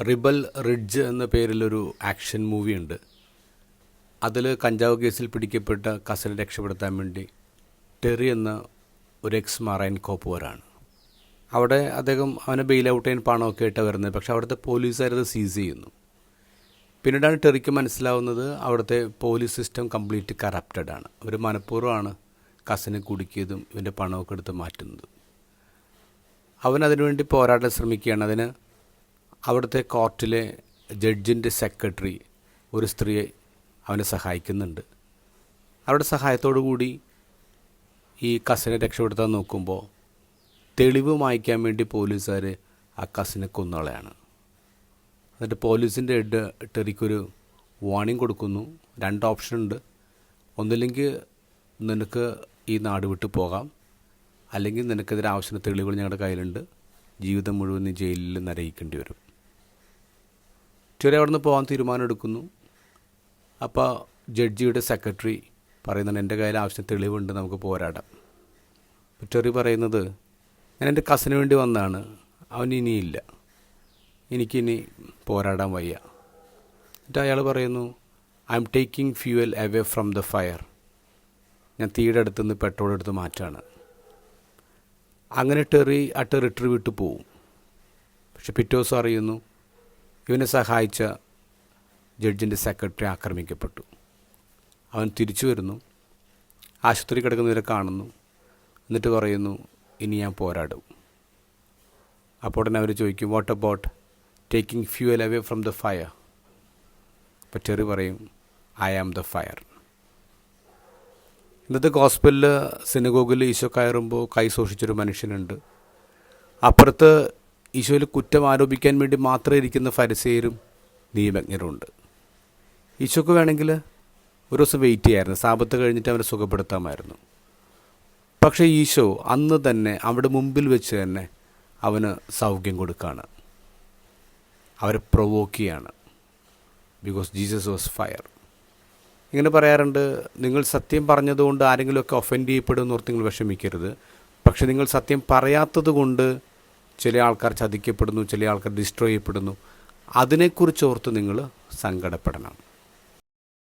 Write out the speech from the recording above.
Rebel ridge എന്ന പേരിലൊരു action മൂവിയുണ്ട്. അതിൽ കഞ്ചാവ് കേസിൽ പിടിക്കപ്പെട്ട കസിനെ രക്ഷപ്പെടുത്താൻ വേണ്ടി ടെറി എന്ന ഒരു എക്സ് മറൈൻ കോപ്പുകാരാണ്. അവിടെ അദ്ദേഹം അവനെ ബെയിൽ ഔട്ട് ചെയ്യാൻ പണമൊക്കെ ആയിട്ടാണ് വരുന്നത്. പക്ഷേ അവിടുത്തെ പോലീസുകാരത് സീസ് ചെയ്യുന്നു. പിന്നീടാണ് ടെറിക്ക് മനസ്സിലാവുന്നത് അവിടുത്തെ പോലീസ് സിസ്റ്റം കംപ്ലീറ്റ് കറപ്റ്റഡ് ആണ്. അവർ മനഃപൂർവ്വമാണ് കസിനെ കുടുക്കിയതും ഇവൻ്റെ പണമൊക്കെ എടുത്ത് മാറ്റുന്നതും. അവൻ അതിനുവേണ്ടി പോരാടാൻ ശ്രമിക്കുകയാണ്. അതിന് അവിടുത്തെ കോർട്ടിലെ ജഡ്ജിൻ്റെ സെക്രട്ടറി ഒരു സ്ത്രീയെ അവനെ സഹായിക്കുന്നുണ്ട്. അവരുടെ സഹായത്തോടു കൂടി ഈ കസിനെ രക്ഷപ്പെടുത്താൻ നോക്കുമ്പോൾ തെളിവ് മായ്ക്കാൻ വേണ്ടി പോലീസുകാർ ആ കസിനെ കൊന്നുകളയാണ്. എന്നിട്ട് പോലീസിൻ്റെ ഹെഡ് ടെറിക്കൊരു വാർണിംഗ് കൊടുക്കുന്നു. 2 ഓപ്ഷൻ ഉണ്ട്. ഒന്നില്ലെങ്കിൽ നിനക്ക് ഈ നാട് വിട്ട് പോകാം, അല്ലെങ്കിൽ നിനക്കെതിരെ ആവശ്യത്തിന് തെളിവുകൾ ഞങ്ങളുടെ കയ്യിലുണ്ട്, ജീവിതം മുഴുവൻ നീ ജയിലിൽ നരയിക്കേണ്ടി വരും. ടെറി അവിടെ നിന്ന് പോകാൻ തീരുമാനമെടുക്കുന്നു. അപ്പോൾ ജഡ്ജിയുടെ സെക്രട്ടറി പറയുന്നുണ്ട്, എൻ്റെ കയ്യിൽ ആവശ്യത്തിന് തെളിവുണ്ട്, നമുക്ക് പോരാടാം. ടെറി പറയുന്നത്, ഞാൻ എൻ്റെ കസിന് വേണ്ടി വന്നതാണ്, അവൻ ഇനിയില്ല, എനിക്കിനി പോരാടാൻ വയ്യ. എന്നിട്ട് അയാൾ പറയുന്നു, I am taking fuel away from the fire, ഞാൻ തീയുടെ അടുത്തുനിന്ന് പെട്രോൾ എടുത്ത് മാറ്റാണ്. അങ്ങനെ ടെറി ആ ടെറിട്ടറി വിട്ടു പോവും. പക്ഷെ പിറ്റേ ദിവസം അറിയുന്നു ഇവനെ സഹായിച്ച ജഡ്ജിൻ്റെ സെക്രട്ടറി ആക്രമിക്കപ്പെട്ടു. അവൻ തിരിച്ചു വരുന്നു, ആശുപത്രി കിടക്കുന്നവരെ കാണുന്നു, എന്നിട്ട് പറയുന്നു, ഇനി ഞാൻ പോരാടും. അപ്പോൾ തന്നെ അവർ ചോദിക്കും, what about taking fuel away from the fire? അപ്പോൾ ടെറി പറയും, ഐ ആം ദ ഫയർ. ഇന്നത്തെ ഗോസ്പലിൽ സിനഗോഗിൽ ഈശോ കയറുമ്പോൾ കൈ സൂക്ഷിച്ചൊരു മനുഷ്യനുണ്ട്. അപ്പുറത്ത് ഈശോയിൽ കുറ്റം ആരോപിക്കാൻ വേണ്ടി മാത്രം ഇരിക്കുന്ന ഫരിസേയരും നിയമജ്ഞരുണ്ട്. ഈശോക്ക് വേണമെങ്കിൽ ഒരു ദിവസം വെയിറ്റ് ചെയ്യാമായിരുന്നു, സാബത്ത് കഴിഞ്ഞിട്ട് അവനെ സുഖപ്പെടുത്താമായിരുന്നു. പക്ഷേ ഈശോ അന്ന് തന്നെ അവിടെ മുമ്പിൽ വെച്ച് തന്നെ അവന് സൗഖ്യം കൊടുക്കുകയാണ്, അവരെ പ്രൊവോക്ക് ചെയ്യാണ്. Because Jesus was fire. ഇങ്ങനെ പറയാറുണ്ട്, നിങ്ങൾ സത്യം പറഞ്ഞതുകൊണ്ട് ആരെങ്കിലുമൊക്കെ ഒഫൻഡ് ചെയ്യപ്പെടുമെന്ന് ഓർത്ത് നിങ്ങൾ വിഷമിക്കരുത്. പക്ഷെ നിങ്ങൾ സത്യം പറയാത്തത് കൊണ്ട് ചില ആൾക്കാർ ചതിക്കപ്പെടുന്നു, ചില ആൾക്കാർ ഡിസ്ട്രോയ് ചെയ്യപ്പെടുന്നു. അതിനെക്കുറിച്ച് ഓർത്ത് നിങ്ങൾ സങ്കടപ്പെടണം.